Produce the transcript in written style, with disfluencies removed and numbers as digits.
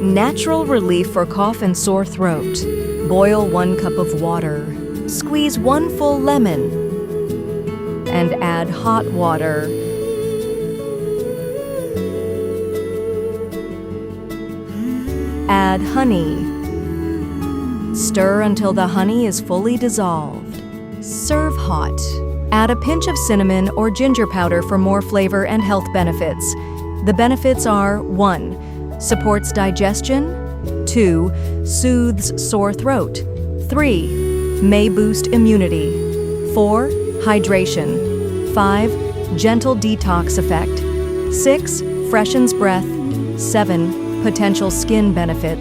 Natural relief for cough and sore throat. Boil 1 cup of water. Squeeze 1 full lemon. And add hot water. Add honey. Stir until the honey is fully dissolved. Serve hot. Add a pinch of cinnamon or ginger powder for more flavor and health benefits. The benefits are 1. Supports digestion. 2. Soothes sore throat. 3. May boost immunity. 4. Hydration. 5. Gentle detox effect. 6. Freshens breath. 7. Potential skin benefits.